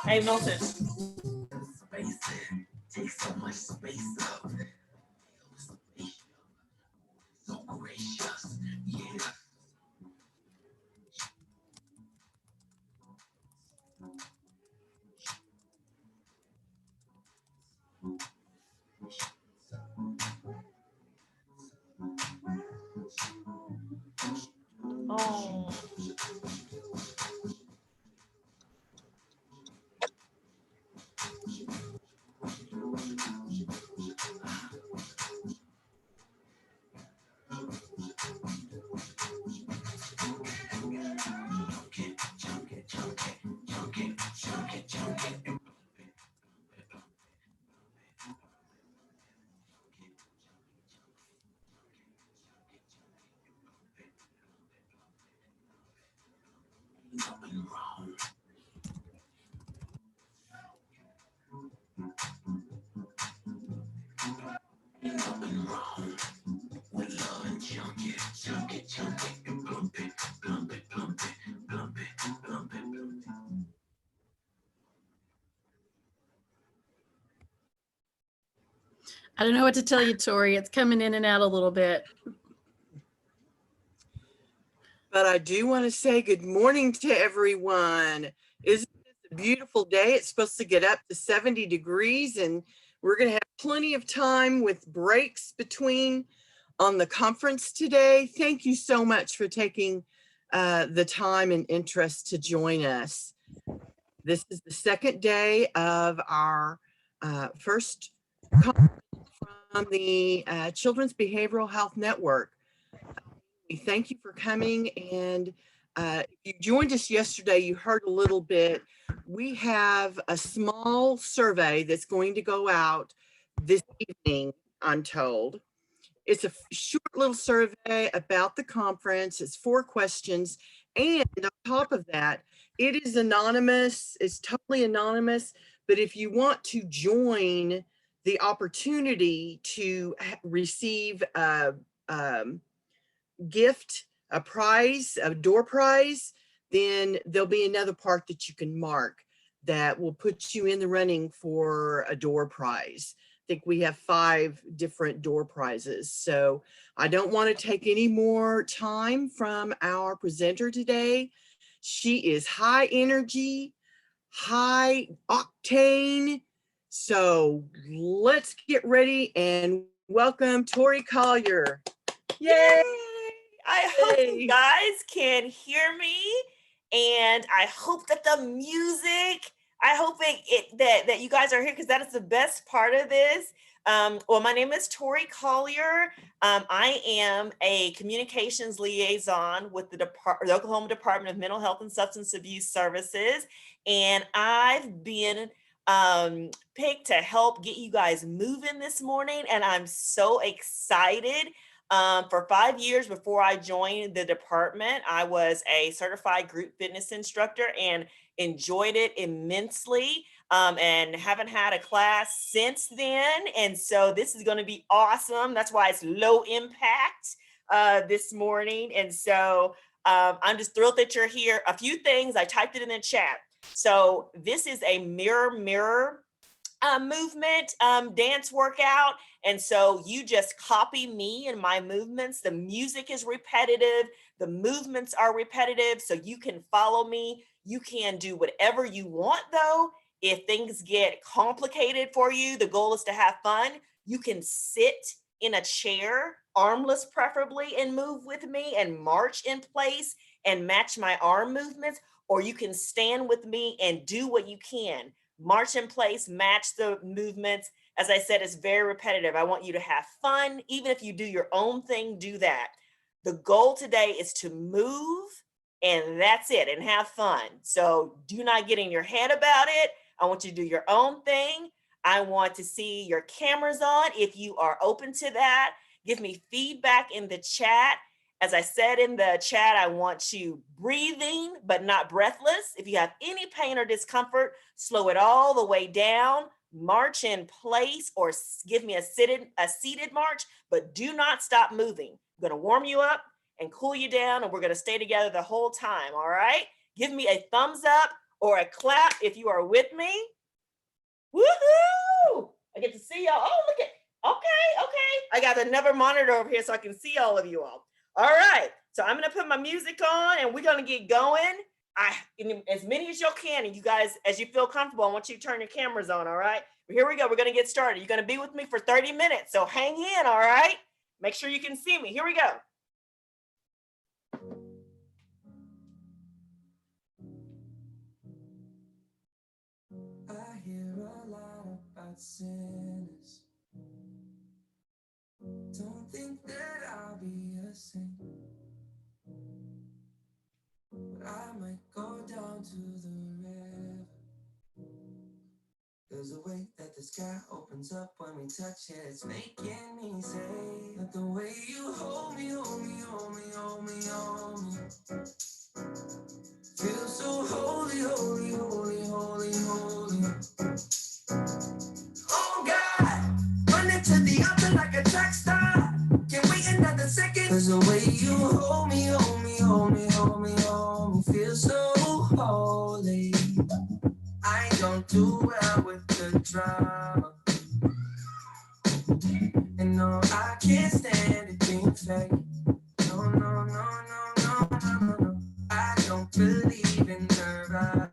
Hey, Milton. Take so much space up. So gracious. Yeah. Oh. I don't know what to tell you, Tori. It's coming in and out a little bit. But I do want to say good morning to everyone. Isn't this a beautiful day? It's supposed to get up to 70 degrees, and we're going to have plenty of time with breaks between on the conference today. Thank you so much for taking the time and interest to join us. This is the second day of our first conference from the Children's Behavioral Health Network. We thank you for coming, and if you joined us yesterday, you heard a little bit. We have a small survey that's going to go out this evening, I'm told. It's a short little survey about the conference. It's 4 questions, and on top of that, it is anonymous. It's totally anonymous, but if you want to join the opportunity to receive a gift, a prize, a door prize, then there'll be another part that you can mark that will put you in the running for a door prize. I think we have 5 different door prizes. So I don't want to take any more time from our presenter today. She is high energy, high octane. So let's get ready and welcome Tori Collier. Yay! I hope you guys can hear me, and I hope that the music, I hope that you guys are here, because that is the best part of this. Well, my name is Tori Collier. I am a communications liaison with the Oklahoma Department of Mental Health and Substance Abuse Services, and I've been picked to help get you guys moving this morning, and I'm so excited. For 5 years before I joined the department, I was a certified group fitness instructor and enjoyed it immensely, and haven't had a class since then. And so this is going to be awesome. That's why it's low impact this morning. And so I'm just thrilled that you're here. A few things, I typed it in the chat. So this is a mirror movement dance workout, and so you just copy me and my movements. The music is repetitive, the movements are repetitive, so you can follow me. You can do whatever you want, though. If things get complicated for you, the goal is to have fun. You can sit in a chair, armless preferably, and move with me and march in place and match my arm movements, or you can stand with me and do what you can. March in place, match the movements. As I said, it's very repetitive. I want you to have fun. Even if you do your own thing, do that. The goal today is to move, and that's it, and have fun. So do not get in your head about it. I want you to do your own thing. I want to see your cameras on. If you are open to that, give me feedback in the chat. As I said in the chat, I want you breathing, but not breathless. If you have any pain or discomfort, slow it all the way down, march in place, or give me a seated march, but do not stop moving. I'm gonna warm you up and cool you down, and we're gonna stay together the whole time, all right? Give me a thumbs up or a clap if you are with me. Woohoo! I get to see y'all. Oh, look at, okay. I got another monitor over here so I can see all of you all. All right, so I'm gonna put my music on and we're gonna get going. As many as y'all can, and you guys, as you feel comfortable, I want you to turn your cameras on, all right? But here we go, we're gonna get started. You're gonna be with me for 30 minutes, so hang in, all right? Make sure you can see me. Here we go. I hear a lot about sinners. Don't think that I'll be a saint, but I might go down to the river. There's a way that the sky opens up when we touch it. It's making me say that the way you hold me, hold me, hold me, hold me, hold me. Feel so holy, holy, holy, holy, holy. Oh God, running to the altar like a track star. Can't wait another second. There's a way you hold me, hold me, hold me, hold me, hold me. Feel so holy. I don't do well with the drama. And no, I can't stand it being fake. No, no, no, no, no, no, no, no. I don't believe in Nirvana.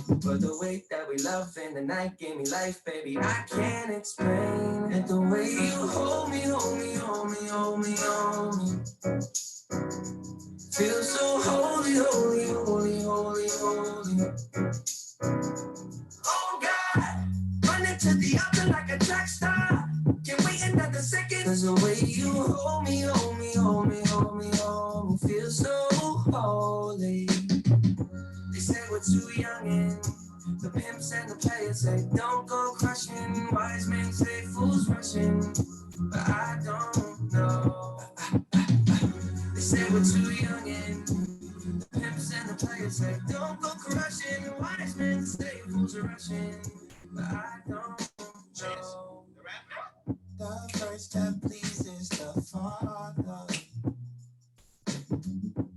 But the way that we love in the night gave me life, baby. I can't explain it. The way you hold me, hold me, hold me, hold me, hold me. Feel so holy, holy, holy, holy, holy. Oh God, running to the altar like a track star. Can't wait another second. There's a way you hold me, hold me, hold me, hold me, hold me. Feel so holy. They say we're too young and the pimps and the players say don't go crushing. Wise men say fools rushing, but I don't know. They say we're too young and the pimps and the players say don't go crushing. Wise men say fools are rushing, but I don't know. The first step pleases the Father.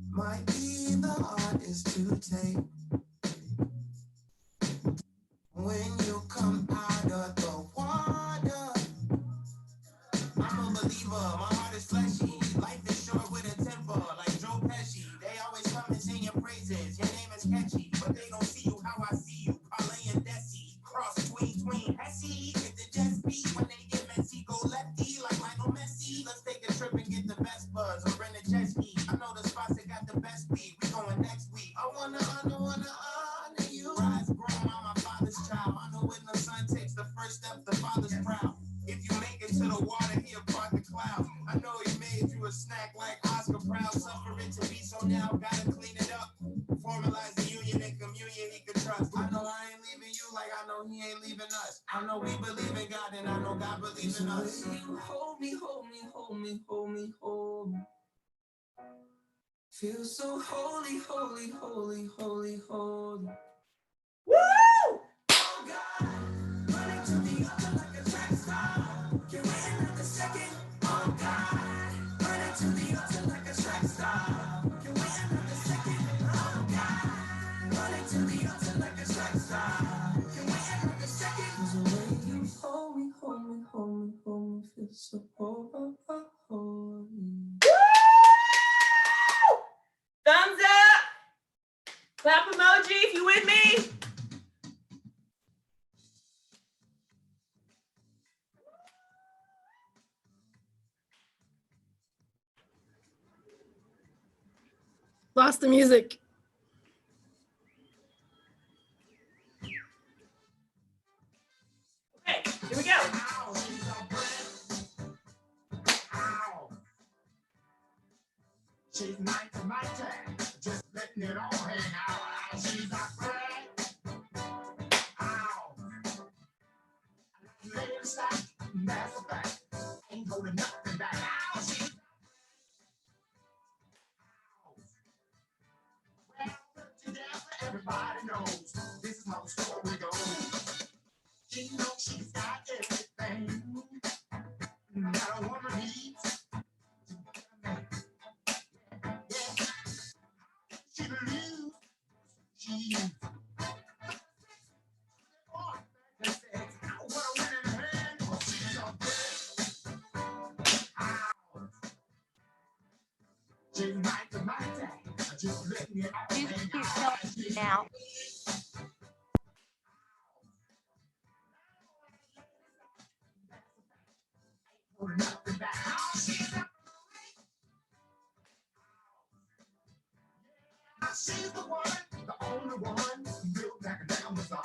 Might be the hardest to take. When you come out of the water, I'm a believer, my heart is fleshy. Life is short with a temper, like Joe Pesci. They always come and sing your praises, your name is catchy, but they don't see you how I see you. Parlay and Desi, cross tween, Hesse. If the Jets beat when they get messy, go lefty like Lionel Messi. Let's take a trip and get the best buzz, or rent a jet ski. I know the spots that got the best beat, we going next week. I wanna honor you. Rise grown, I'm my father's child. I know when the son takes the first step, the father's proud. If you make it to the water, he'll part the clouds. I know he made you a snack like Oscar Proud. Suffering to be so now, gotta clean it up. Formalize the union and communion he could trust. I know I ain't leaving you like I know he ain't leaving us. I know we believe in God and I know God believes in us. You hold me, hold me, hold me, hold me, hold me. Feel so holy, holy, holy, holy, holy. Woo! Oh God, running to the altar like a track star. Can wait another second. Oh God, running to the altar like a track star. Can wait another second. Oh God, running to the altar like a track star. Can wait another second. Cause the way you hold me, hold me, hold me, hold me, feel so holy. Woo! Thumbs up. Clap emoji if you with me. Lost the music. Okay, here we go. She's nice to my tag, just letting it all hang out. She's a friend. Ow. Lady stop, matter of fact, ain't holding nothing back. Ow, she's well put together, everybody knows this is how the story goes. She knows she's got everything that a woman needs. Yeah, she believes Music keeps going now. She's the one, the only one, built like an Amazon.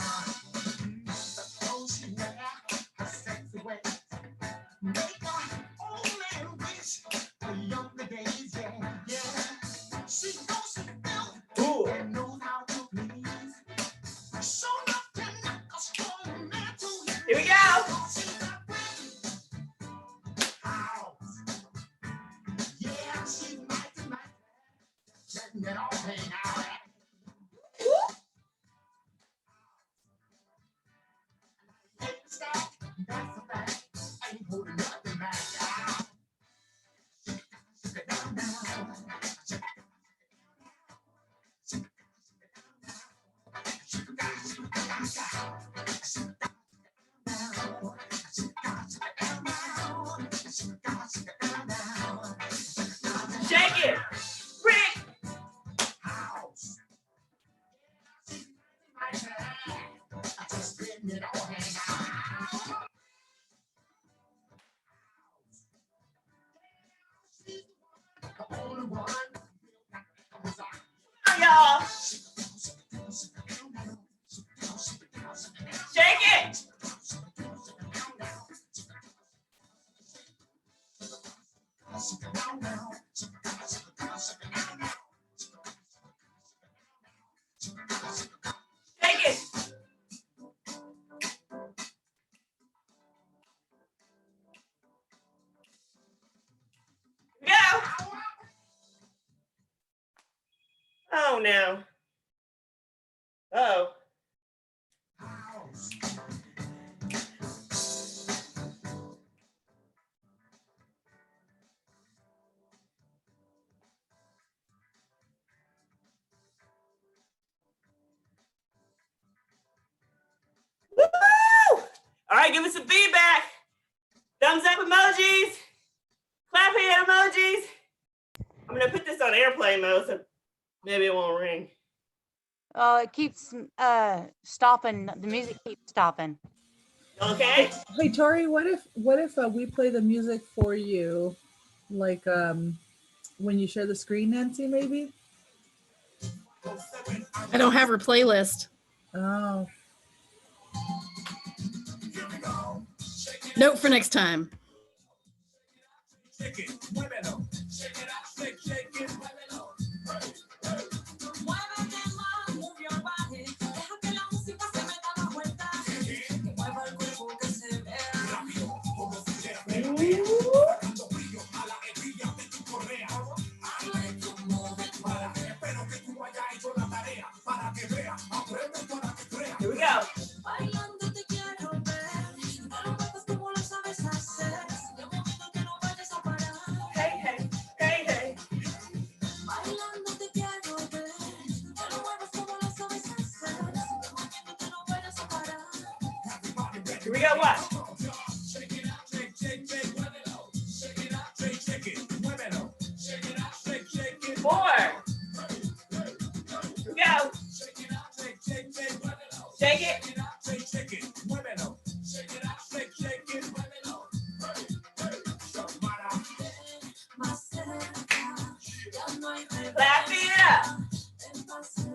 The clothes she wear, her sexy ways, make a old man wish for younger days. Yeah, yeah. She knows she built and knows how to please. So enough to knock a strong man to his Here we go. She's a pretty house. Yeah, she's mighty, mighty. Letting it all hang out. Stop. That's a fact. I ain't holding nothing back. Shake it down now. Shake it down. Shake it down. Shake it down. Shake it down. Shake it. Rick. House. I just letting it all hang out. The only one. Y'all. Shake it. Shake it. Go. Oh no. Oh. Woo! All right, give us some feedback. Thumbs up emojis. Clap hand emojis. I'm gonna put this on airplane mode so maybe it won't ring. Oh, it keeps stopping. The music keeps stopping. Okay. Hey Tori, what if we play the music for you, like when you share the screen, Nancy? Maybe. I don't have her playlist. Oh, Note for next time. Here we go. Hey, hey, hey, hey. Here we go, what? 4. Here we go. Shake it. Clap it up.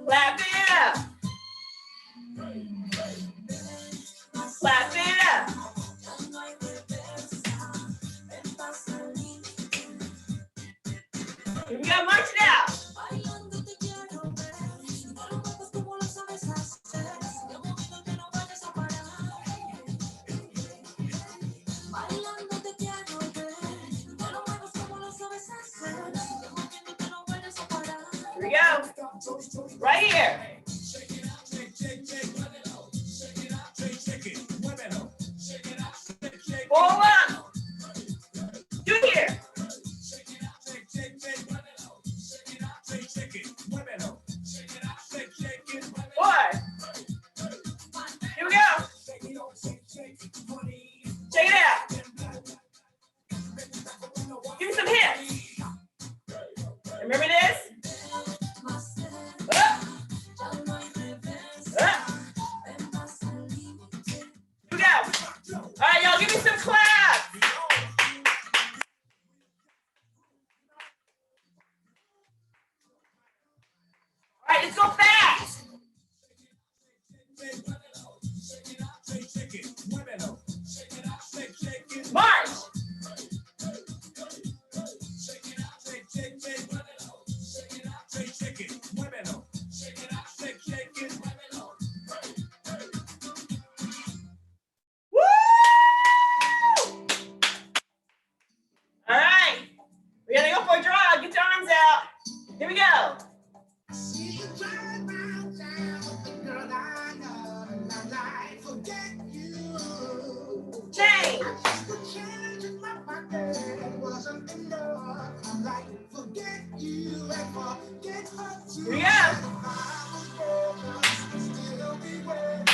Clap it up. Clap it up. Here we go, march it out. Here we go. Right here. 4, 1. Do it here. 4. Here we go. Check it out. Give me some hips. Remember this? go fast. March. Woo! All right. We gotta go for a draw. Get your arms out. Here we go. See you drive round town with the girl I know, and I forget you. Change. The change in my pocket wasn't enough. I'm like, forget you and forget her too. Here we go. I was broken, still be waiting.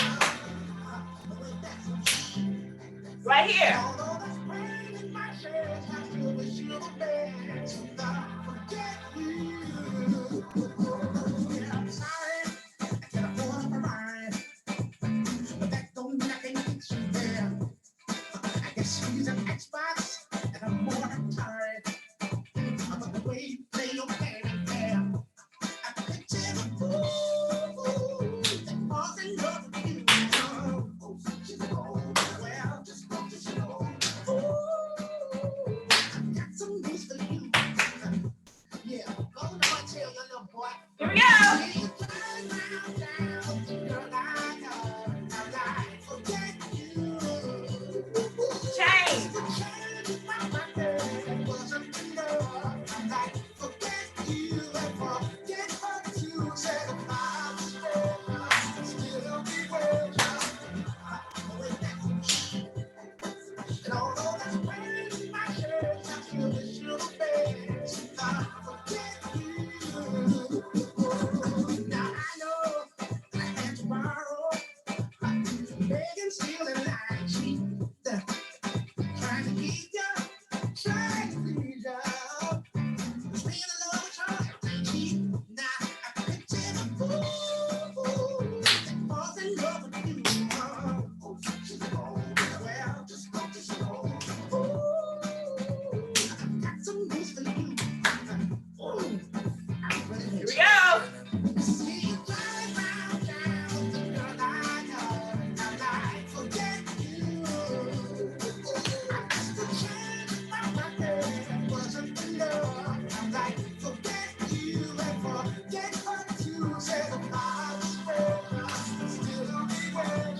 Right here. Although there's pain in my chest, I still wish you the best. Forget you. Yeah, I'm sorry, I can't afford my mind, but that don't mean I can't fix you there. I guess she's an Xbox, and I'm more than tired of the way you play your game there. I picture the fool that falls in love with you. Oh, she's old, well, just go to show. Ooh, I've got some news for you. Yeah, go to my tail, your little boy. Here we go. See you drive round town, girl, I know, and I forget you. Change. The change in my pocket wasn't enough. I'm like, forget you and forget her too. Said if I was broken, I'd still be waiting. And although there's pain in my chest, I still wish you the best. I forget you. Now I know I had to borrow, begging, stealing, lying, cheating, trying to keep you, trying to please you. Being in love with her, ain't cheap. Now I picture the fool that falls in love with you. Oh, she's old, well, just go to show. Ooh, I've got some news for you. Ooh, I'm ready to Here we go. see you drive round town with the girl I know, and I forget you. I guess the change in my pocket wasn't enough. I'm like, forget you and forget her too. Said if I was broken, I'd still be waiting.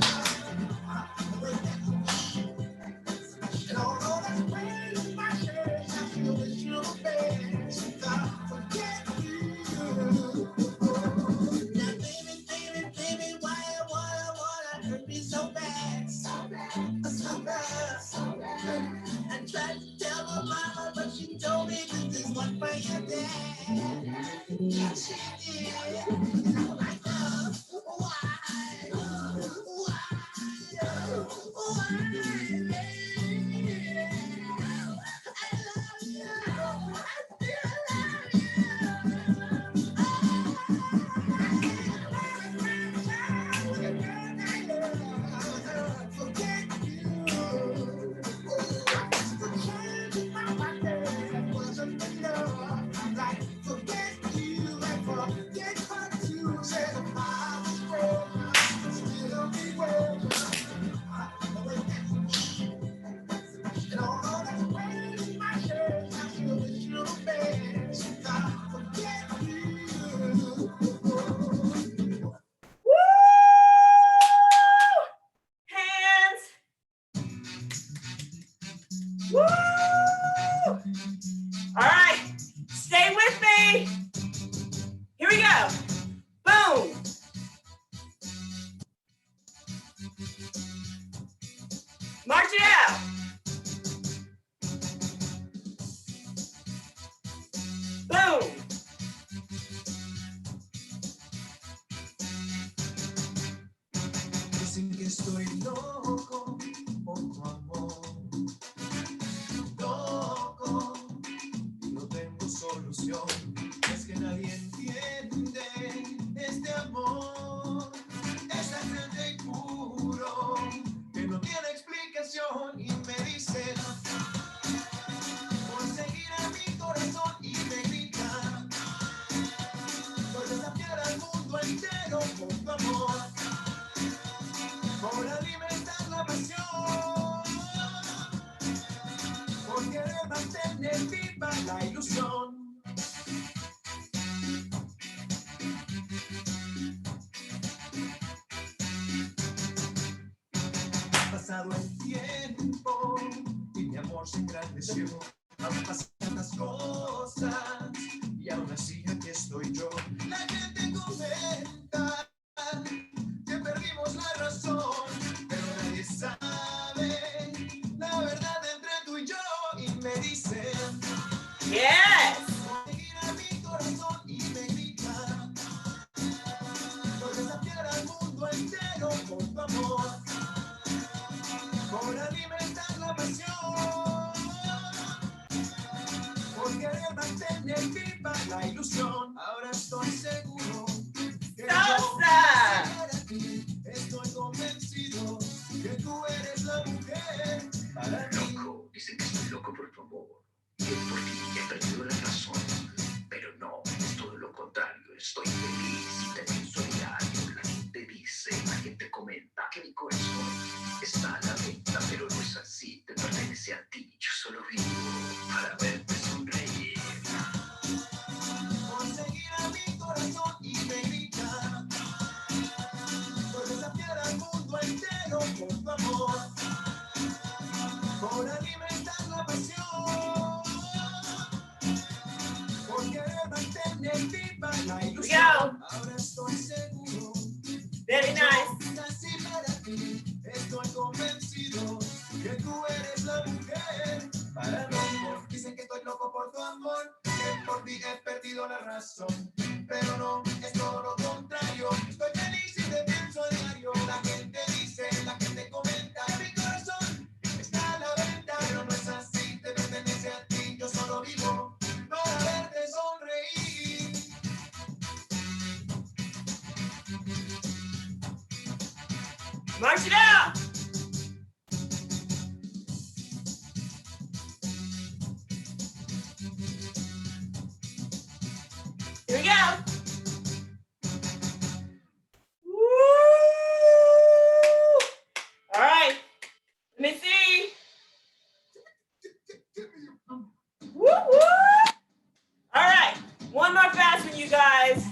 And although there's pain in my chest, I still wish you the best. I forget you. Now, baby, why wanna hurt me so bad? So bad. I tried to tell my mama, but she told me this is one for your dad. Yeah, she did. And I'm like, why? And although there's pain in my chest, I still wish you the best. I forget you. Woo! Hands. Woo! All right. Stay with me. Here we go. Boom. March it out. Boom. Dicen que estoy loco por tu amor, loco, y no tengo solución. Es que nadie entiende mantener viva la ilusión. Ahora estoy seguro que Salsa. estoy convencido que tú eres la mujer para mí. Loco, dicen que estoy loco por tu amor. Yo por ti he perdido la razón. Pero no, es todo lo contrario. Estoy feliz y te pienso a diario. La gente dice, la gente comenta que mi corazón está a la venta, pero no es así. Te pertenece a ti. Yo solo vivo para verte sonreír. Conseguir a mi corazón y me grita. Por desafiar al mundo entero con tu amor. Por alimentar la pasión. Por querer mantener viva la ilusión. Ahora estoy seguro. Very nice. Nací para ti. Estoy convencido que tú eres la mujer para mí. Dicen que estoy loco por tu amor, que por ti he perdido la razón. Pero no, es todo lo contrario. Estoy feliz y te pienso a diario. La gente dice, la gente comenta. Mi corazón está a la venta, pero no es así. Te pertenece a ti. Yo solo vivo para verte sonreír. March it out. Here we go. Woo! All right. Let me see. Woo, woo. All right. One more fast one, you guys.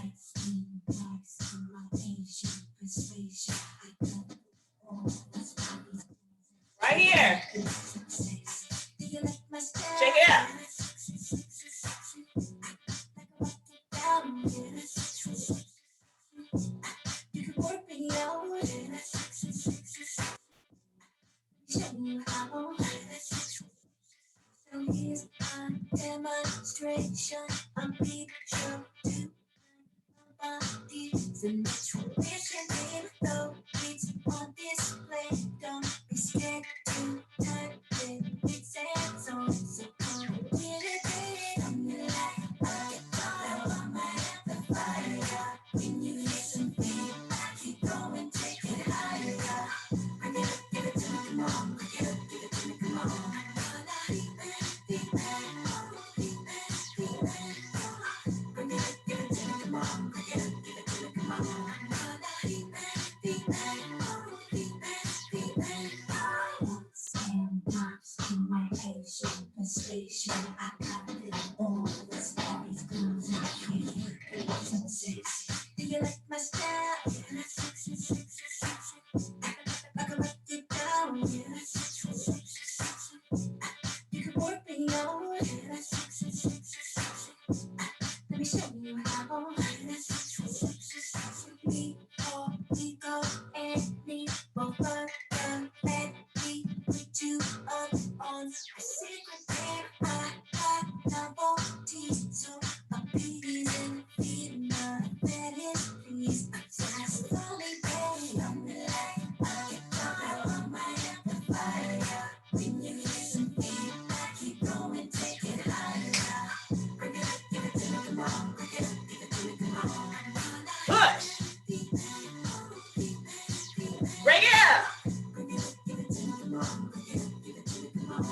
Right here. Check it out. Demonstration, I'm picture to bodies and intuition, though it's on display. Don't be scared to type it. It's hands on, so come get it. I'm the light, I get on my amplifier. When you listen, feedback, keep going, take it higher. Bring it up, give it to me, come on. Bring it up, give it to me, come on. Station, I got it all. The stories goes and sexy. Do you like my style? Yeah, sexy. I can write it down. Yeah, sexy. You can work me on. Yeah, sexy. Let me show you how. Yeah, sexy. We go and we both are done. Let me put you up on a secret game. I novelty, so I'm pleasing, feeding my fantasies. I'm just slowly getting on the light. I get caught on my amplifier. When you listen, feedback, keep going, take it higher. Bring it up, give it to me, come on. Bring it up, give it to me, come on. Push. Bring it up. Bring it up, give it to me, come on. Bring it up, give it to me, come on.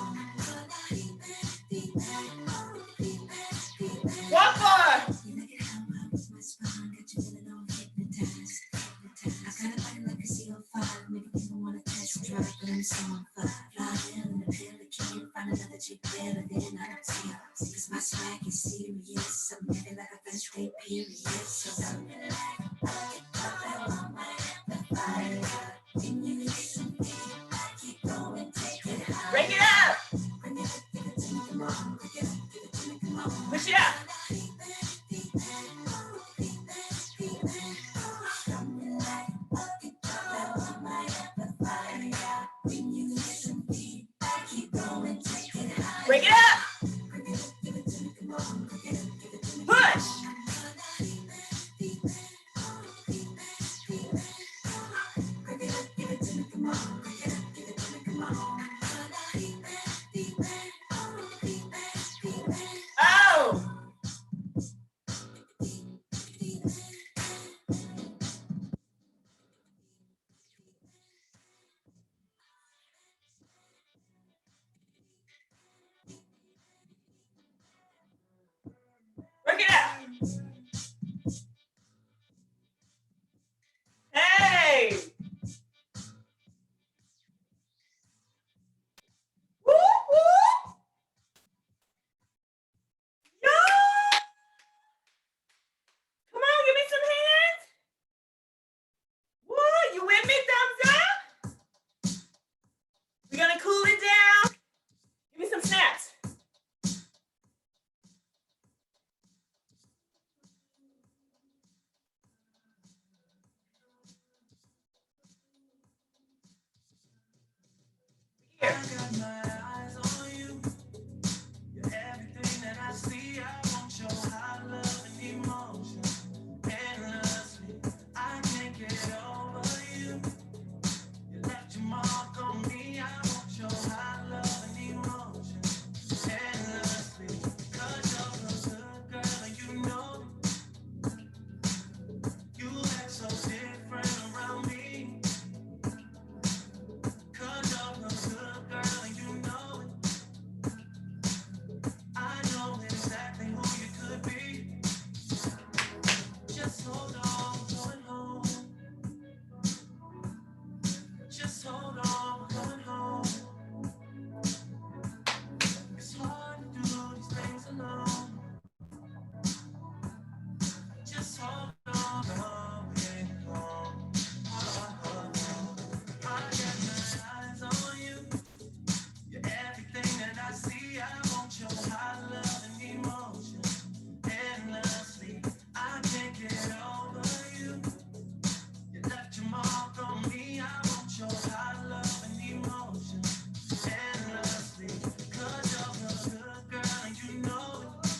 One more. You look at how I was my spine, got you feeling all hypnotized. I kind of find like a CO5, make people wanna test drive, but I'm so on fire. Fly in the pelican, find another chick better than I don't see her. Cause my swag is serious, I'm living like a first grade period. So I'm like, I get caught on my amplifier. When you listen, I keep going, take it high. Bring it up. Bring it up, give it to me, come on. Bring it up, give it to me, come on. Push it up. Bring it up. Push. Oh. Hey! Woo, woo! Yo! Come on, give me some hands. Woo, you with me? Thumbs up. We're gonna cool it down. Give me some snaps. Here. I got my eyes on you. You're everything that I see. I want your high love and emotion. Endlessly, I can't get over you. You left your mark on me. I want your high love and emotion. Endlessly, 'cause you're a good girl and you know you act so different around me. 'Cause you're a good girl and you know it. I know exactly who you could be. Just hold on, we're going home. Just hold on, we're going home. It's hard to do these things alone. Just hold on, going home. I got my eyes on you. You're everything that I see. I want your high love and emotion. Endlessly, I can't get over you. You left your mark on me. I want your high love and emotion. Endlessly, 'cause you're a good girl and you know it.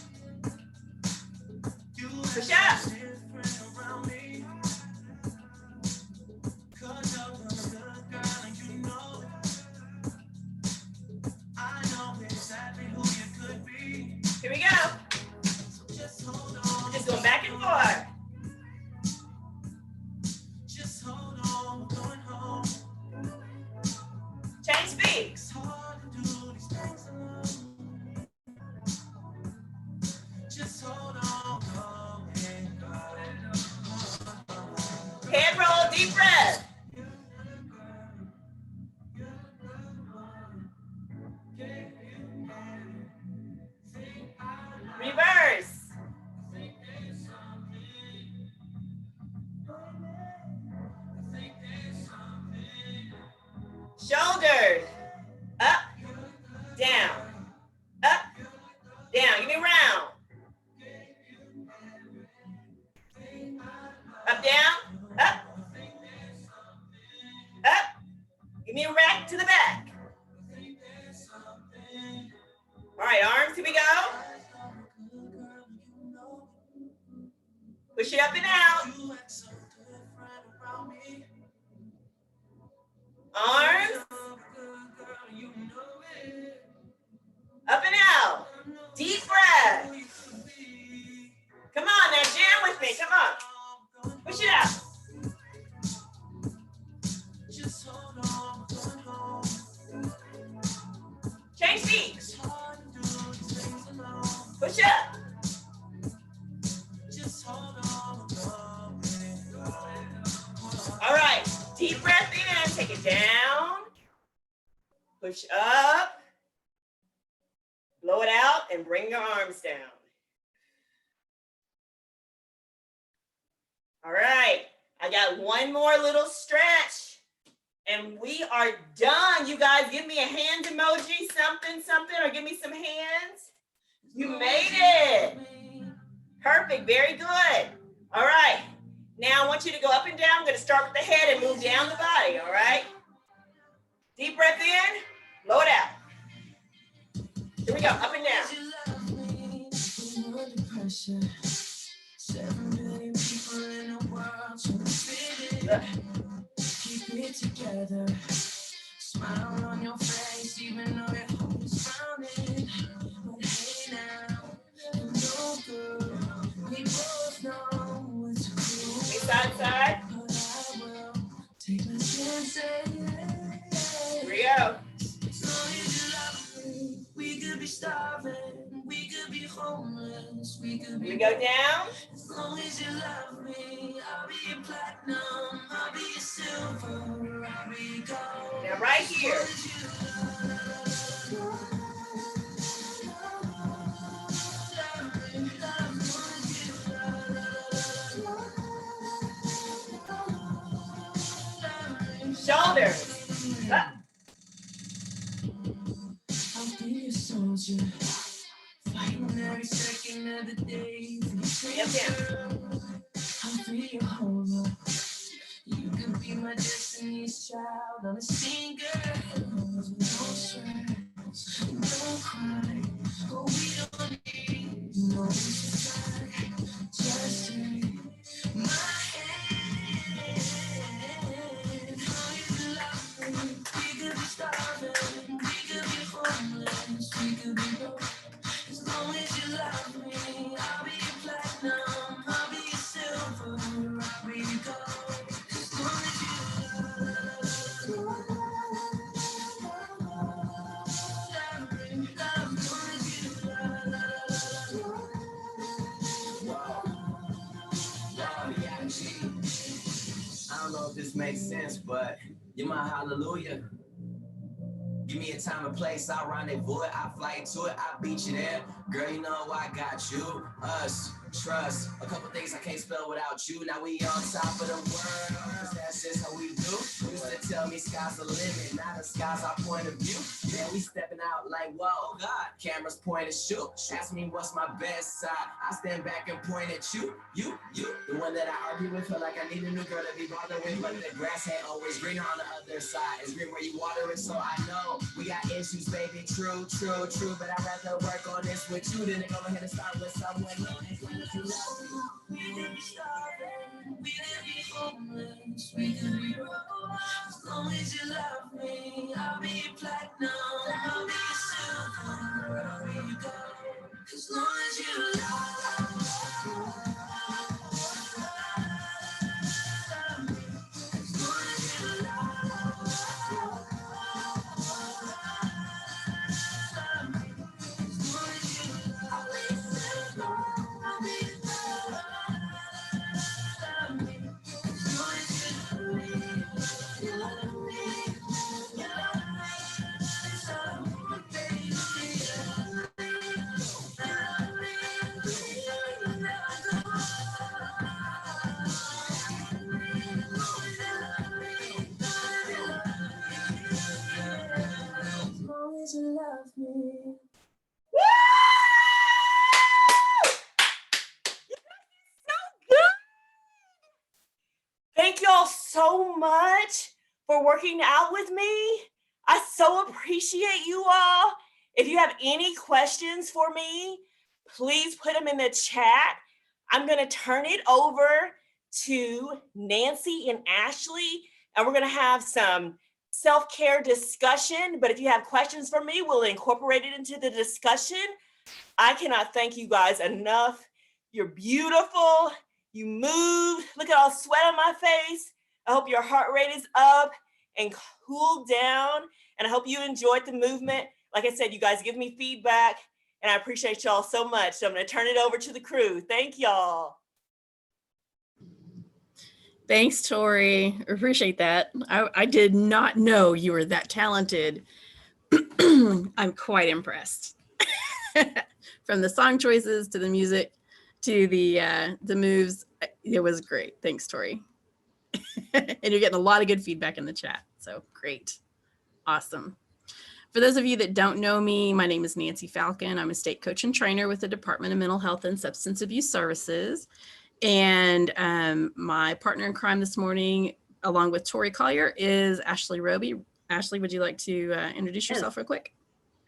You Push act up. so different around me. 'Cause you're a good girl and you know it. I know exactly who you could be. Here we go. So just hold on. Just going back and forth. Just hold on, we're going home. Change speed. It's hard to do these things alone. Just hold on, going home. Head roll, deep breath. Reverse. Shoulders. Up, down. Up, down. Give me a round. Up, down. Up. Up. Give me a rack to the back. All right, arms, here we go. Push it up and out. You act so different around me. Arms, You know it. up and out. Deep breath. Come on, now jam with me. Come on. Push it out. Just hold on, we're going home. Change feet. It's hard to do these things alone. Push up. Just hold on, we're going home. All right. Deep breath in. Take it down. Push up. Blow it out and bring your arms down. All right. I got one more little stretch and we are done. You guys give me a hand emoji, something, or give me some hands. You made it. Perfect. Very good. All right. Now I want you to go up and down. I'm going to start with the head and move down the body. All right. Deep breath in. Blow it out. Here we go. Up and down. Look. Keep it together. Smile on your face, even though you're always frowning. But hey now, you know good. We both know what's cool. Side, side. But I will take my chances. Here we go. So if you love me, we could be starving, we could be homeless. We go down. As long as you love me, I'll be your platinum, I'll be your silver, I'll be your gold. Now right here. Shoulders. Up. I'll be your soldier, fighting every second of the day. Yep, down. I'll be your home. You could be my destiny's child on a singer. No stress, don't cry. Oh, we don't need no fight. Just take my hand. How you love me? We could be starving, we could be homeless, we could be broke. As long as you love me, I'll be your platinum, I'll be your silver, I'll be your gold. As long as you love me, I don't know if this makes sense, but you're my hallelujah. Give me a time and place, I'll rendezvous it, I'll fly to it, I'll beat you there. Girl, you know I got you, us, trust. A couple things I can't spell without you. Now we on top of the world, 'cause that's just how we do. Used to tell me sky's the limit, now the sky's our point of view. Man, we stepping out like, whoa, God. Cameras point and shoot. Ask me what's my best side. I stand back and point at you. The one that I argue with, feel like I need a new girl to be bothered with. But the grass ain't always greener on the other side. It's green where you water it, so I know we got issues, baby. True. But I'd rather work on this with you than to go ahead and start with someone new. As long as you love me, we could be starving, we could be homeless, we could be broke. As long as you love me, I'll be your platinum, I'll be your silver, I'll be your gold. As long as you love me. As long as you love me. As long as you love me. Woo! So good. Thank y'all so much for working out with me. I so appreciate you all. If you have any questions for me, please put them in the chat. I'm going to turn it over to Nancy and Ashley, and we're going to have some self-care discussion. But if you have questions for me, we'll incorporate it into the discussion. I cannot thank you guys enough. You're beautiful. You move. Look at all the sweat on my face. I hope your heart rate is up and cooled down. And I hope you enjoyed the movement. Like I said, you guys give me feedback, and I appreciate y'all so much. So I'm going to turn it over to the crew. Thank y'all. Thanks, Tori. Appreciate that. I did not know you were that talented. I'm quite impressed. From the song choices to the music to the moves, it was great. Thanks, Tori. And you're getting a lot of good feedback in the chat. So great. Awesome. For those of you that don't know me, my name is Nancy Falcon. I'm a state coach and trainer with the Department of Mental Health and Substance Abuse Services. And my partner in crime this morning, along with Tori Collier, is Ashley Roby. Ashley, would you like to introduce yourself real quick?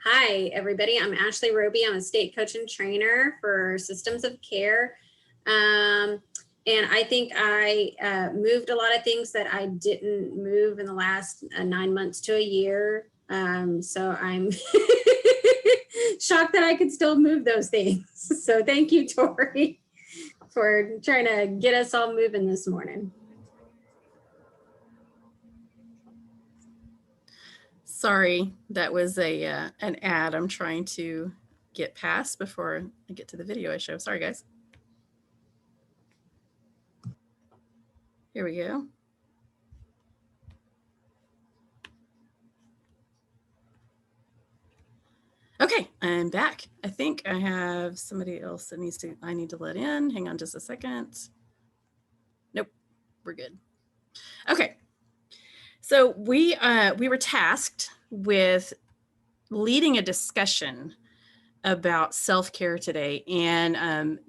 Hi, everybody. I'm Ashley Roby. I'm a state coach and trainer for Systems of Care. And I think I moved a lot of things that I didn't move in the last 9 months to a year. So I'm shocked that I could still move those things. So thank you, Tori, for trying to get us all moving this morning. Sorry, that was an ad. I'm trying to get past before I get to the video I show. Sorry, guys. Here we go. Okay, I'm back. I think I have somebody else that I need to let in. Hang on just a second. Nope, we're good. Okay, so we were tasked with leading a discussion about self-care today, and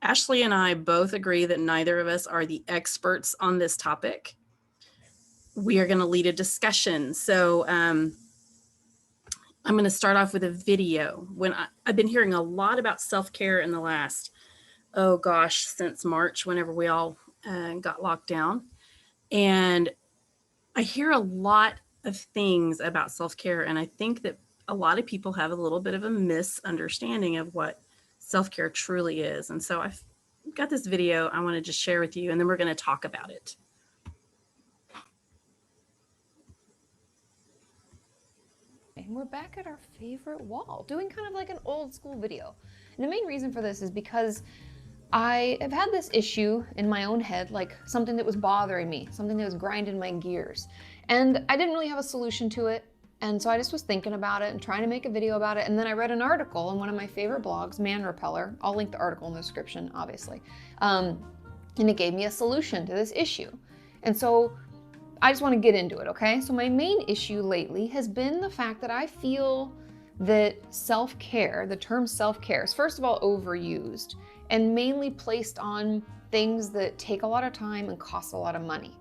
Ashley and I both agree that neither of us are the experts on this topic. We are going to lead a discussion. So I'm going to start off with a video. I've been hearing a lot about self-care in the last, oh gosh, since March, whenever we all got locked down. And I hear a lot of things about self-care. And I think that a lot of people have a little bit of a misunderstanding of what self-care truly is. And so I've got this video I want to just share with you, and then we're going to talk about it. And we're back at our favorite wall, doing kind of like an old school video. And the main reason for this is because I have had this issue in my own head, like something that was bothering me, something that was grinding my gears. And I didn't really have a solution to it. And so I just was thinking about it and trying to make a video about it. And then I read an article in one of my favorite blogs, Man Repeller. I'll link the article in the description, obviously. And it gave me a solution to this issue. And so I just want to get into it, okay? So my main issue lately has been the fact that I feel that self-care, the term self-care, is first of all overused and mainly placed on things that take a lot of time and cost a lot of money.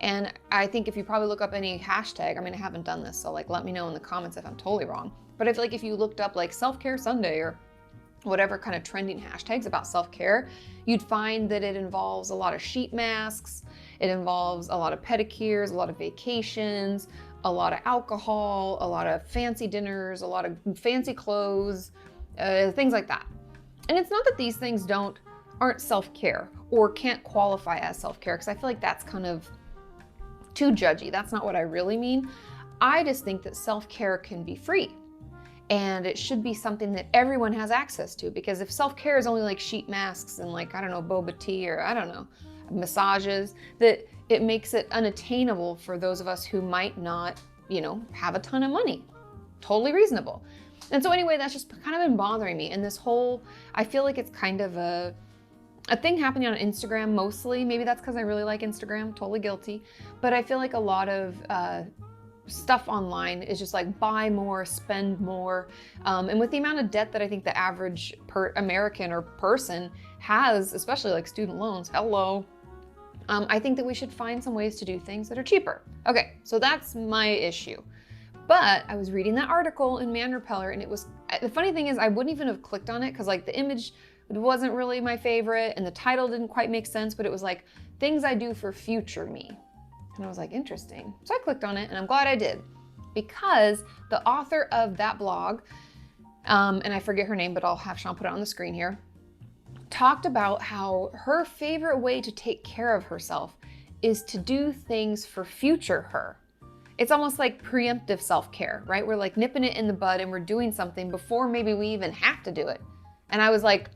And I think if you probably look up any hashtag, I mean, I haven't done this, so like let me know in the comments if I'm totally wrong. But I feel like if you looked up like self-care Sunday or whatever kind of trending hashtags about self-care, you'd find that it involves a lot of sheet masks, it involves a lot of pedicures, a lot of vacations, a lot of alcohol, a lot of fancy dinners, a lot of fancy clothes, things like that. And it's not that these things aren't self-care or can't qualify as self-care, because I feel like that's kind of too judgy. That's not what I really mean. I just think that self-care can be free. And it should be something that everyone has access to, because if self-care is only like sheet masks and like, I don't know, boba tea or I don't know, massages, that it makes it unattainable for those of us who might not, have a ton of money. Totally reasonable. And so anyway, that's just kind of been bothering me. And this whole, I feel like it's kind of a thing happening on Instagram mostly. Maybe that's because I really like Instagram, totally guilty. But I feel like a lot of stuff online is just like buy more, spend more. And with the amount of debt that I think the average American or person has, especially like student loans, I think that we should find some ways to do things that are cheaper. Okay, so that's my issue. But I was reading that article in Man Repeller, and the funny thing is I wouldn't even have clicked on it because like the image wasn't really my favorite and the title didn't quite make sense, but it was like things I do for future me. And I was like, interesting. So I clicked on it, and I'm glad I did, because the author of that blog, and I forget her name, but I'll have Sean put it on the screen here, talked about how her favorite way to take care of herself is to do things for future her. It's almost like preemptive self-care, right? We're like nipping it in the bud and we're doing something before maybe we even have to do it. And I was like,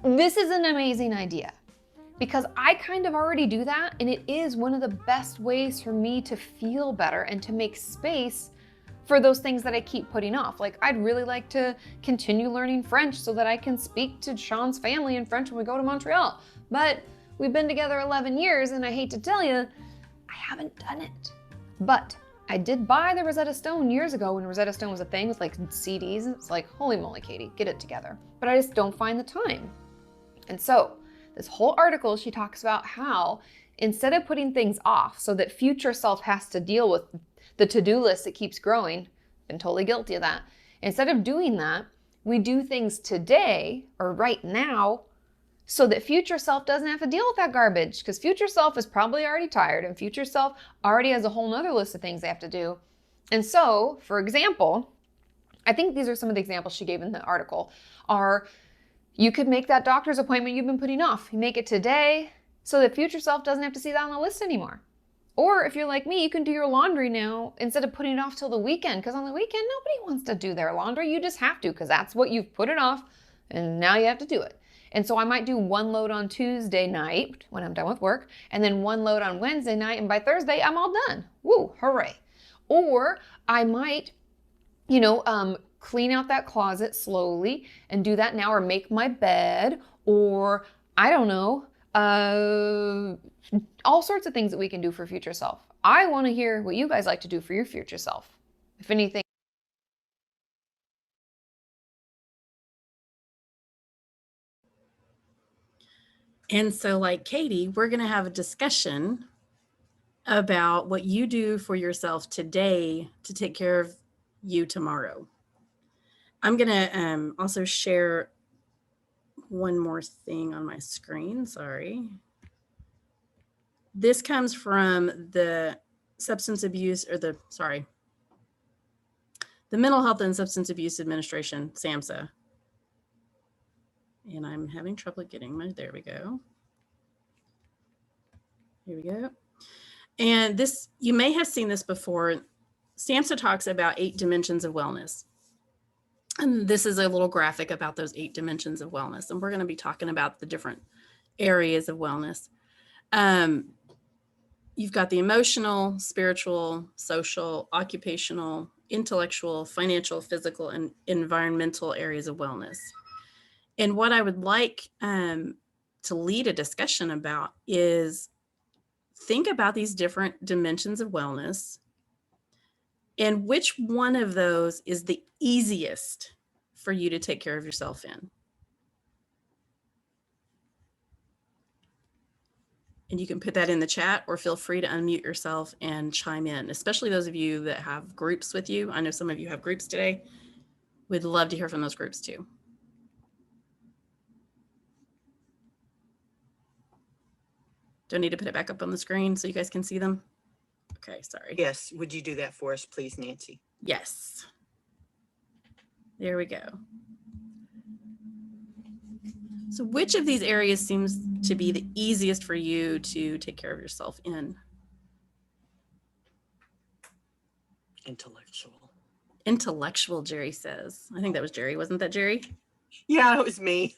this is an amazing idea, because I kind of already do that, and it is one of the best ways for me to feel better and to make space for those things that I keep putting off. Like I'd really like to continue learning French so that I can speak to Sean's family in French when we go to Montreal. But we've been together 11 years, and I hate to tell you, I haven't done it. But I did buy the Rosetta Stone years ago when Rosetta Stone was a thing with like CDs. It's like, holy moly, Katie, get it together. But I just don't find the time. And so this whole article, she talks about how instead of putting things off so that future self has to deal with the to-do list that keeps growing, been totally guilty of that. Instead of doing that, we do things today or right now so that future self doesn't have to deal with that garbage, because future self is probably already tired and future self already has a whole nother list of things they have to do. And so, for example, I think these are some of the examples she gave in the article are, you could make that doctor's appointment you've been putting off. You make it today so that future self doesn't have to see that on the list anymore. Or if you're like me, you can do your laundry now instead of putting it off till the weekend, because on the weekend, nobody wants to do their laundry. You just have to, because that's what you've put it off, and now you have to do it. And so I might do one load on Tuesday night when I'm done with work, and then one load on Wednesday night, and by Thursday, I'm all done. Woo, hooray. Or I might, clean out that closet slowly and do that now, or make my bed, or I don't know, all sorts of things that we can do for future self. I want to hear what you guys like to do for your future self. If anything. And so, like Katie, we're going to have a discussion about what you do for yourself today to take care of you tomorrow. I'm going to also share one more thing on my screen. Sorry. This comes from the Mental Health and Substance Abuse Administration, SAMHSA. And I'm having trouble getting there we go. Here we go. And this, you may have seen this before. SAMHSA talks about 8 dimensions of wellness. And this is a little graphic about those 8 dimensions of wellness. And we're going to be talking about the different areas of wellness. You've got the emotional, spiritual, social, occupational, intellectual, financial, physical, and environmental areas of wellness. And what I would like to lead a discussion about is think about these different dimensions of wellness and which one of those is the easiest for you to take care of yourself in. And you can put that in the chat or feel free to unmute yourself and chime in, especially those of you that have groups with you. I know some of you have groups today. We'd love to hear from those groups too. Do I need to put it back up on the screen so you guys can see them? Okay, sorry. Yes, would you do that for us, please, Nancy? Yes. There we go. So which of these areas seems to be the easiest for you to take care of yourself in? Intellectual. Intellectual, Jerry says. I think that was Jerry. Wasn't that Jerry? Yeah, it was me.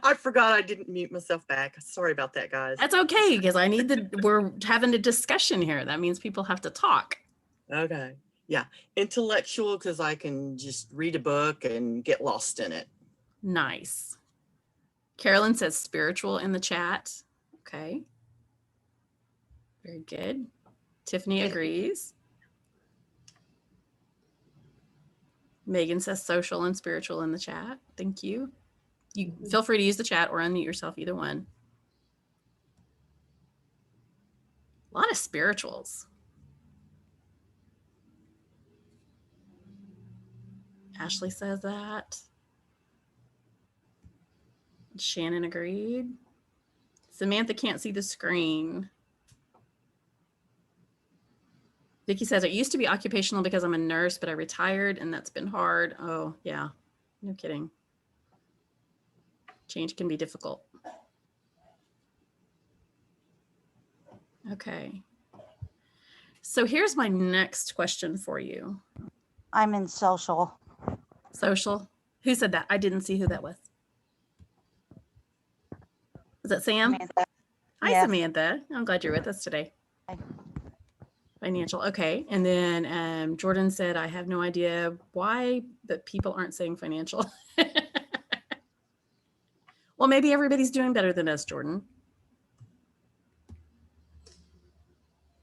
I forgot I didn't mute myself back. Sorry about that, guys. That's okay, because we're having a discussion here. That means people have to talk. Okay. Yeah. Intellectual, because I can just read a book and get lost in it. Nice. Carolyn says spiritual in the chat. Okay. Very good. Tiffany agrees. Megan says social and spiritual in the chat. Thank you. You feel free to use the chat or unmute yourself, either one. A lot of spirituals. Ashley says that. Shannon agreed. Samantha can't see the screen. Vicki says, it used to be occupational because I'm a nurse, but I retired and that's been hard. Oh, yeah. No kidding. Change can be difficult. Okay. So here's my next question for you. I'm in social. Social? Who said that? I didn't see who that was. Was that Sam? Samantha. Hi, Yes. Samantha. I'm glad you're with us today. Hi. Financial. Okay. And then Jordan said, I have no idea why, but people aren't saying financial. Well, maybe everybody's doing better than us, Jordan.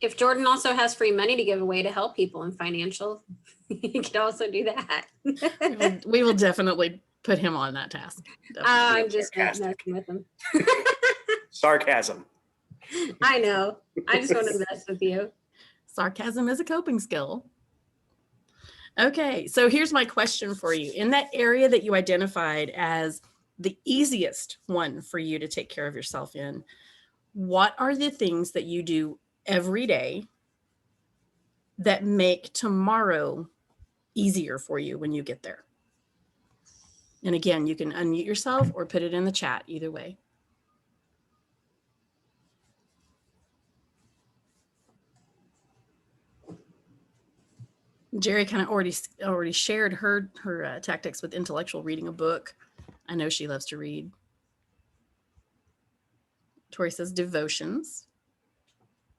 If Jordan also has free money to give away to help people in financial, he could also do that. We will definitely put him on that task. I'm just Sarcastic. messing with him. Sarcasm. I know. I just want to mess with you. Sarcasm is a coping skill. Okay, so here's my question for you. In that area that you identified as the easiest one for you to take care of yourself in, what are the things that you do every day that make tomorrow easier for you when you get there? And again, you can unmute yourself or put it in the chat, either way. Jerry kind of already shared her tactics with intellectual reading a book. I know she loves to read. Tori says devotions.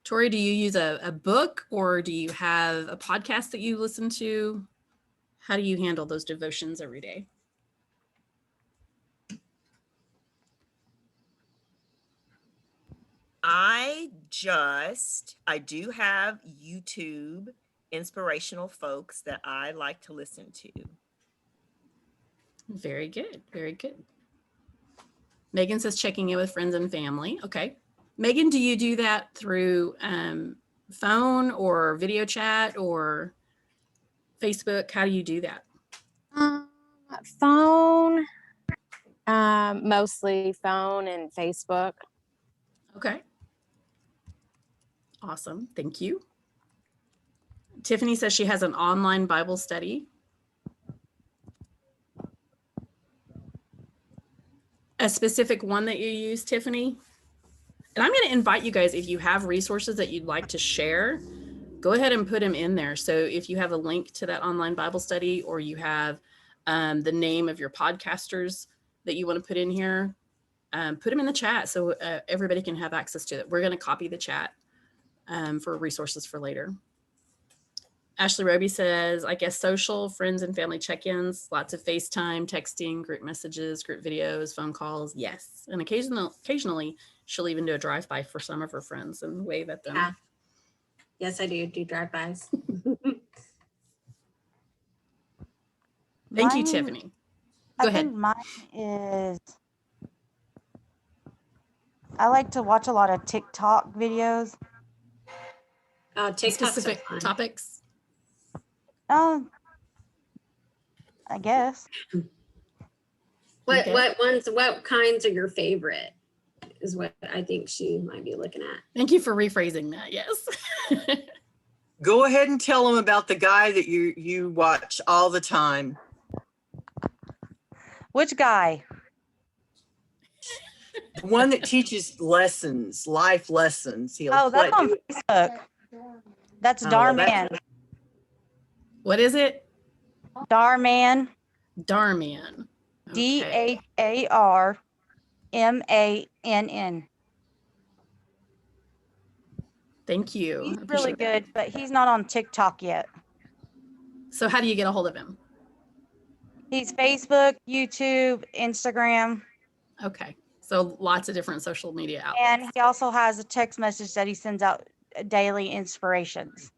Tori, do you use a book or do you have a podcast that you listen to? How do you handle those devotions every day? I do have YouTube inspirational folks that I like to listen to. Very good. Very good. Megan says checking in with friends and family. Okay. Megan, do you do that through phone or video chat or Facebook? How do you do that? Phone, mostly phone and Facebook. Okay. Awesome. Thank you. Tiffany says she has an online Bible study. A specific one that you use, Tiffany? And I'm going to invite you guys, if you have resources that you'd like to share, go ahead and put them in there. So if you have a link to that online Bible study or you have the name of your podcasters that you want to put in here, put them in the chat so everybody can have access to it. We're going to copy the chat for resources for later. Ashley Roby says, I guess social, friends and family check-ins, lots of FaceTime, texting, group messages, group videos, phone calls. Yes. And occasionally she'll even do a drive-by for some of her friends and wave at them. Yeah. Yes, I do drive-bys. Thank you, Tiffany. Go ahead. I think mine is, I like to watch a lot of TikTok videos. TikTok's Specific so fun. topics. I guess. What kinds are your favorite? Is what I think she might be looking at. Thank you for rephrasing that. Yes. Go ahead and tell them about the guy that you watch all the time. Which guy? The one that teaches lessons, life lessons. Oh, that's on Facebook. That's Darman. What is it? Darman. Darman. Okay. DARMANN. Thank you. He's I really appreciate that. good, but he's not on TikTok yet. So how do you get a hold of him? He's Facebook, YouTube, Instagram. Okay. So lots of different social media outlets. And he also has a text message that he sends out daily inspirations.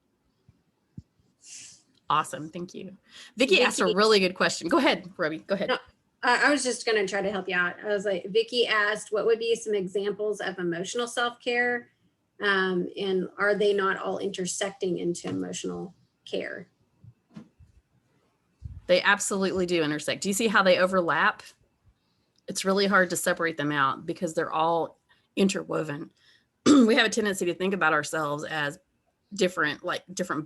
Awesome. Thank you. Vicky asked a really good question. Go ahead, Robbie. Go ahead. No, I was just going to try to help you out. I was like, Vicky asked, what would be some examples of emotional self-care? And are they not all intersecting into emotional care? They absolutely do intersect. Do you see how they overlap? It's really hard to separate them out because they're all interwoven. We have a tendency to think about ourselves as different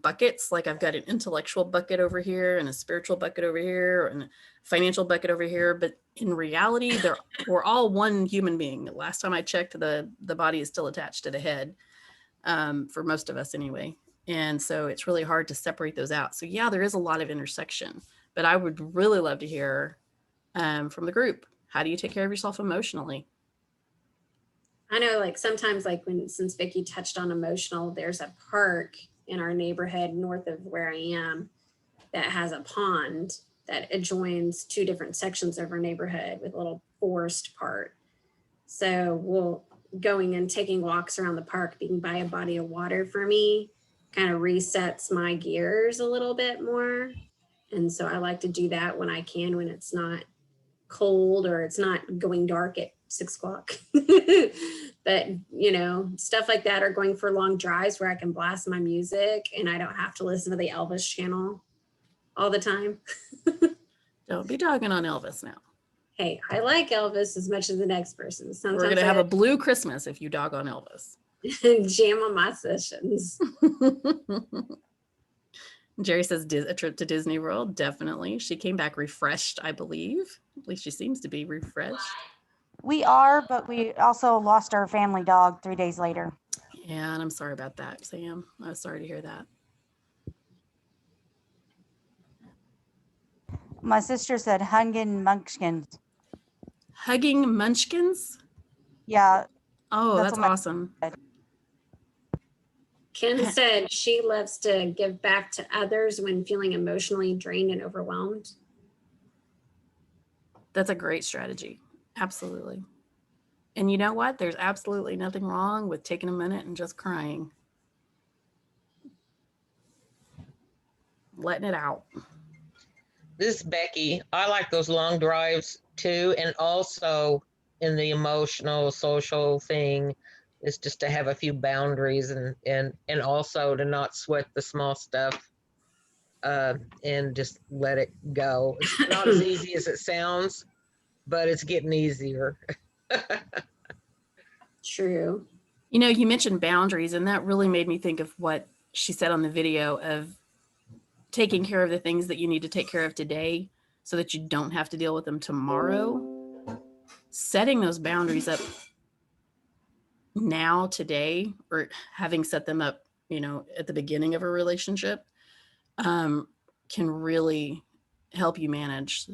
buckets. Like I've got an intellectual bucket over here and a spiritual bucket over here and a financial bucket over here. But in reality, we're all one human being. Last time I checked, the body is still attached to the head, for most of us anyway. And so it's really hard to separate those out. So yeah, there is a lot of intersection, but I would really love to hear from the group. How do you take care of yourself emotionally? I know, like sometimes, like since Vicky touched on emotional, there's a park in our neighborhood north of where I am that has a pond that adjoins two different sections of our neighborhood with a little forest part. So going and taking walks around the park, being by a body of water for me kind of resets my gears a little bit more. And so I like to do that when I can, when it's not cold or it's not going dark at 6 o'clock. But stuff like that, or going for long drives where I can blast my music and I don't have to listen to the Elvis channel all the time. Don't be dogging on Elvis now. Hey, I like Elvis as much as the next person. Sometimes we're going to have a blue Christmas if you dog on Elvis. Jam on my sessions. Jerry says a trip to Disney World. Definitely. She came back refreshed, I believe. At least she seems to be refreshed. We are, but we also lost our family dog 3 days later. Yeah, and I'm sorry about that, Sam. I was sorry to hear that. My sister said Hungin Munchkins. Hugging munchkins? Yeah, Oh, That's that's what my- awesome. Kim said she loves to give back to others when feeling emotionally drained and overwhelmed. That's a great strategy. Absolutely. And you know what? There's absolutely nothing wrong with taking a minute and just crying. Letting it out. This is Becky. I like those long drives too. And also in the emotional, social thing is just to have a few boundaries and also to not sweat the small stuff and just let it go. It's not as easy as it sounds, but it's getting easier. True. You know, you mentioned boundaries, and that really made me think of what she said on the video of taking care of the things that you need to take care of today so that you don't have to deal with them tomorrow. Setting those boundaries up now, today, or having set them up, you know, at the beginning of a relationship, can really help you manage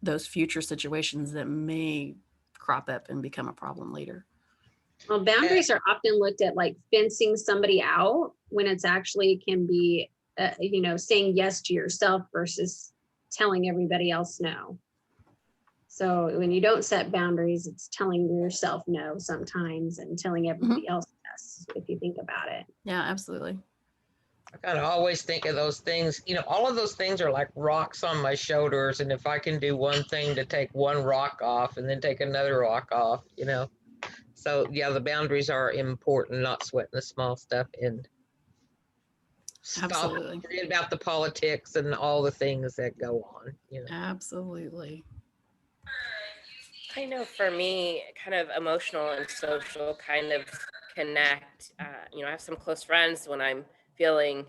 those future situations that may crop up and become a problem later. Well, boundaries are often looked at like fencing somebody out when it's actually can be, you know, saying yes to yourself versus telling everybody else no. So when you don't set boundaries, it's telling yourself no sometimes and telling everybody else yes, if you think about it. Yeah, absolutely. I kind of always think of those things, you know, all of those things are like rocks on my shoulders. And if I can do one thing to take one rock off and then take another rock off, you know. So yeah, the boundaries are important, not sweating the small stuff and stop forgetting about the politics and all the things that go on, you know. Absolutely. I know for me, kind of emotional and social kind of connect. You know, I have some close friends when I'm feeling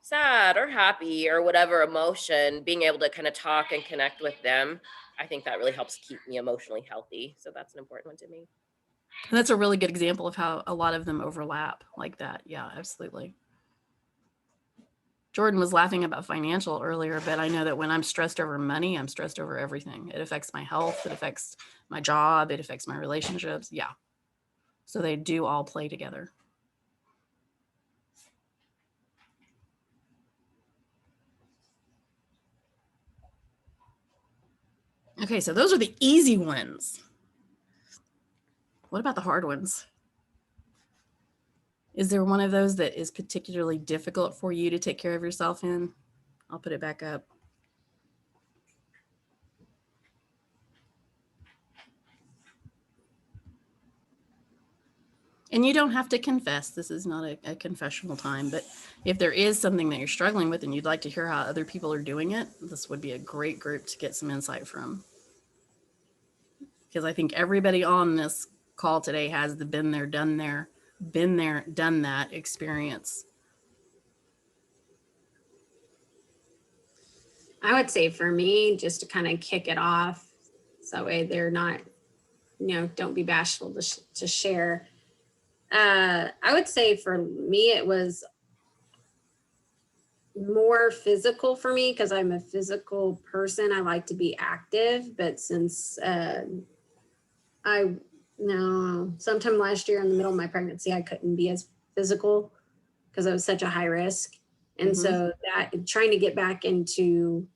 sad or happy or whatever emotion, being able to kind of talk and connect with them. I think that really helps keep me emotionally healthy. So that's an important one to me. And that's a really good example of how a lot of them overlap like that. Yeah, absolutely. Jordan was laughing about financial earlier, but I know that when I'm stressed over money, I'm stressed over everything. It affects my health, it affects my job, it affects my relationships. Yeah. So they do all play together. Okay, so those are the easy ones. What about the hard ones? Is there one of those that is particularly difficult for you to take care of yourself in? I'll put it back up. And you don't have to confess. This is not a confessional time, but if there is something that you're struggling with and you'd like to hear how other people are doing it, this would be a great group to get some insight from. Because I think everybody on this call today has the been there, done that experience. I would say for me, just to kind of kick it off, so that way they're not, you know, don't be bashful to share. I would say for me, it was more physical for me because I'm a physical person. I like to be active, but since sometime last year in the middle of my pregnancy, I couldn't be as physical because I was such a high risk. And so that trying to get back into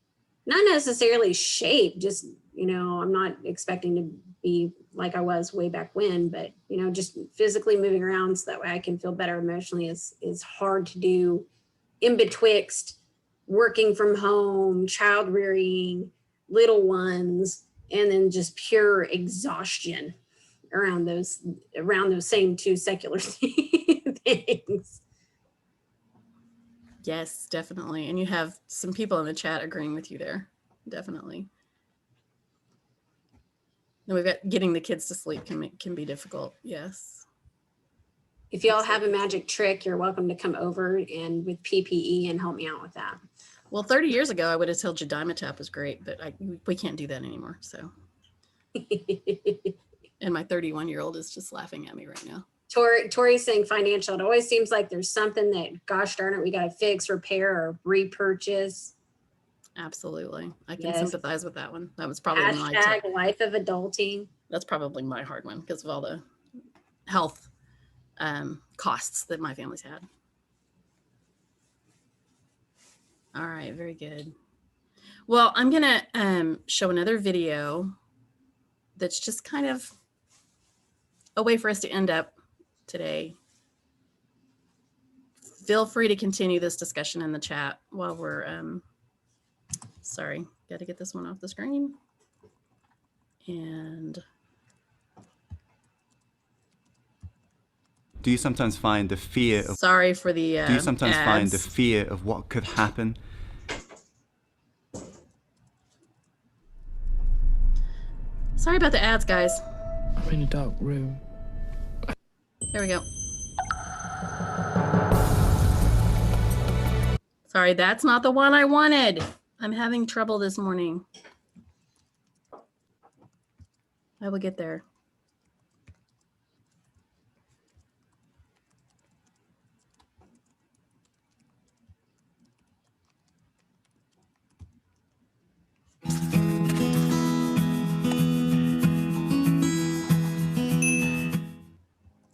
not necessarily shape, just, you know, I'm not expecting to be like I was way back when, but, you know, just physically moving around so that way I can feel better emotionally is hard to do in betwixt working from home, child rearing, little ones, and then just pure exhaustion around those same two secular things. Yes, definitely. And you have some people in the chat agreeing with you there. Definitely. And we've got getting the kids to sleep can be difficult. Yes. If y'all have a magic trick, you're welcome to come over and with PPE and help me out with that. Well, 30 years ago, I would have told you Dimetap was great, but we can't do that anymore. So. And my 31-year-old is just laughing at me right now. Tori's saying financial. It always seems like there's something that, gosh darn it, we got to fix, repair, or repurchase. Absolutely. I can Yes. sympathize with that one. That was probably my Hashtag life of adulting. that's probably my hard one because of all the health costs that my family's had. All right, very good. Well, I'm gonna show another video that's just kind of a way for us to end up today. Feel free to continue this discussion in the chat while we're sorry, got to get this one off the screen. And do you sometimes find the fear of sorry for the do you sometimes find the ads. fear of what could happen? Sorry about the ads, guys. I'm in a dark room. There we go. Sorry, that's not the one I wanted. I'm having trouble this morning. I will get there.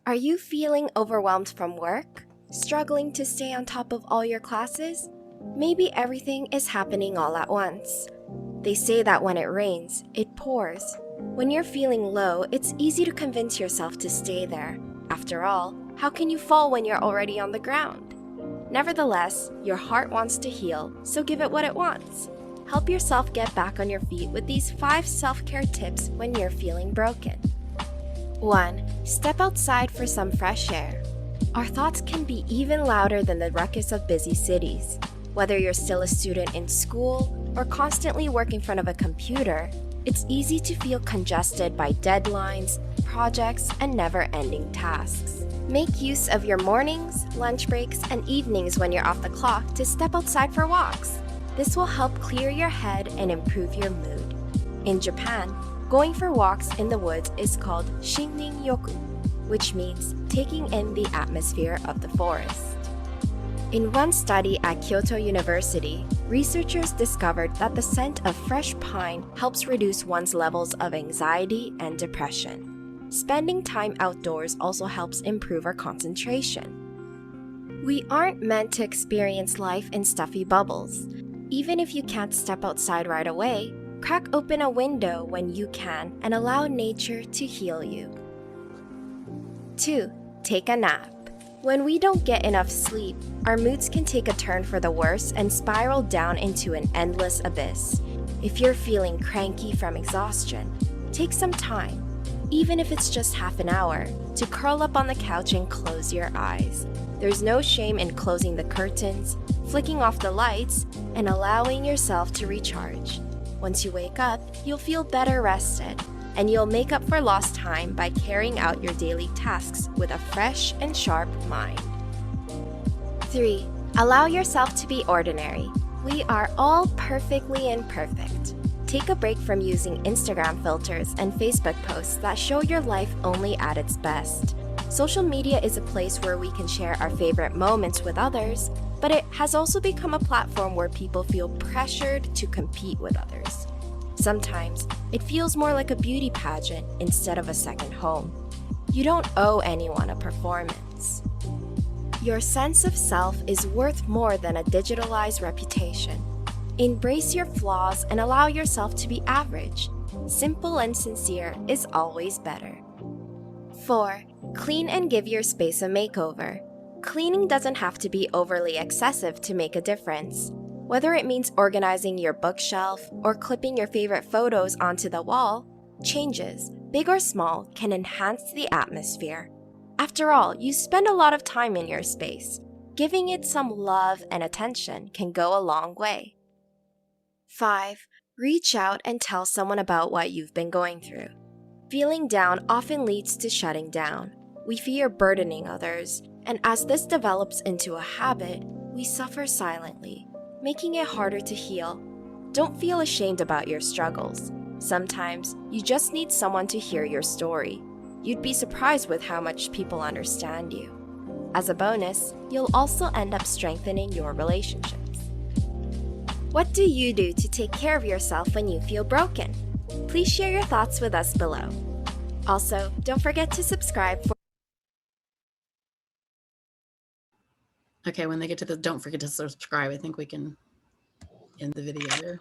Are you feeling overwhelmed from work? Struggling to stay on top of all your classes? Maybe everything is happening all at once. They say that when it rains, it pours. When you're feeling low, it's easy to convince yourself to stay there. After all, how can you fall when you're already on the ground? Nevertheless, your heart wants to heal, so give it what it wants. Help yourself get back on your feet with these 5 self-care tips when you're feeling broken. 1. Step outside for some fresh air. Our thoughts can be even louder than the ruckus of busy cities. Whether you're still a student in school or constantly working in front of a computer, it's easy to feel congested by deadlines, projects, and never-ending tasks. Make use of your mornings, lunch breaks, and evenings when you're off the clock to step outside for walks. This will help clear your head and improve your mood. In Japan, going for walks in the woods is called shinrin-yoku, which means taking in the atmosphere of the forest. In one study at Kyoto University, researchers discovered that the scent of fresh pine helps reduce one's levels of anxiety and depression. Spending time outdoors also helps improve our concentration. We aren't meant to experience life in stuffy bubbles. Even if you can't step outside right away, crack open a window when you can and allow nature to heal you. 2. Take a nap. When we don't get enough sleep, our moods can take a turn for the worse and spiral down into an endless abyss. If you're feeling cranky from exhaustion, take some time, even if it's just half an hour, to curl up on the couch and close your eyes. There's no shame in closing the curtains, flicking off the lights, and allowing yourself to recharge. Once you wake up, you'll feel better rested, and you'll make up for lost time by carrying out your daily tasks with a fresh and sharp mind. 3. Allow yourself to be ordinary. We are all perfectly imperfect. Take a break from using Instagram filters and Facebook posts that show your life only at its best. Social media is a place where we can share our favorite moments with others, but it has also become a platform where people feel pressured to compete with others. Sometimes, it feels more like a beauty pageant instead of a second home. You don't owe anyone a performance. Your sense of self is worth more than a digitalized reputation. Embrace your flaws and allow yourself to be average. Simple and sincere is always better. 4. Clean and give your space a makeover. Cleaning doesn't have to be overly excessive to make a difference. Whether it means organizing your bookshelf or clipping your favorite photos onto the wall, changes, big or small, can enhance the atmosphere. After all, you spend a lot of time in your space. Giving it some love and attention can go a long way. 5. Reach out and tell someone about what you've been going through. Feeling down often leads to shutting down. We fear burdening others, and as this develops into a habit, we suffer silently, making it harder to heal. Don't feel ashamed about your struggles. Sometimes, you just need someone to hear your story. You'd be surprised with how much people understand you. As a bonus, you'll also end up strengthening your relationships. What do you do to take care of yourself when you feel broken? Please share your thoughts with us below. Also, don't forget to subscribe for Okay, when they get to the don't forget to subscribe, I think we can end the video there.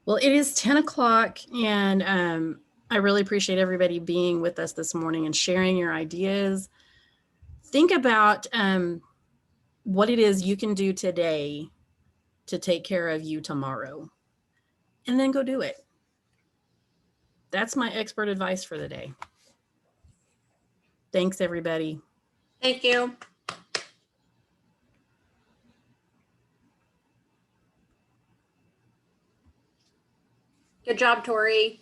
Well, it is 10 o'clock, and I really appreciate everybody being with us this morning and sharing your ideas. Think about what it is you can do today to take care of you tomorrow, and then go do it. That's my expert advice for the day. Thanks, everybody. Thank you. Good job, Tori.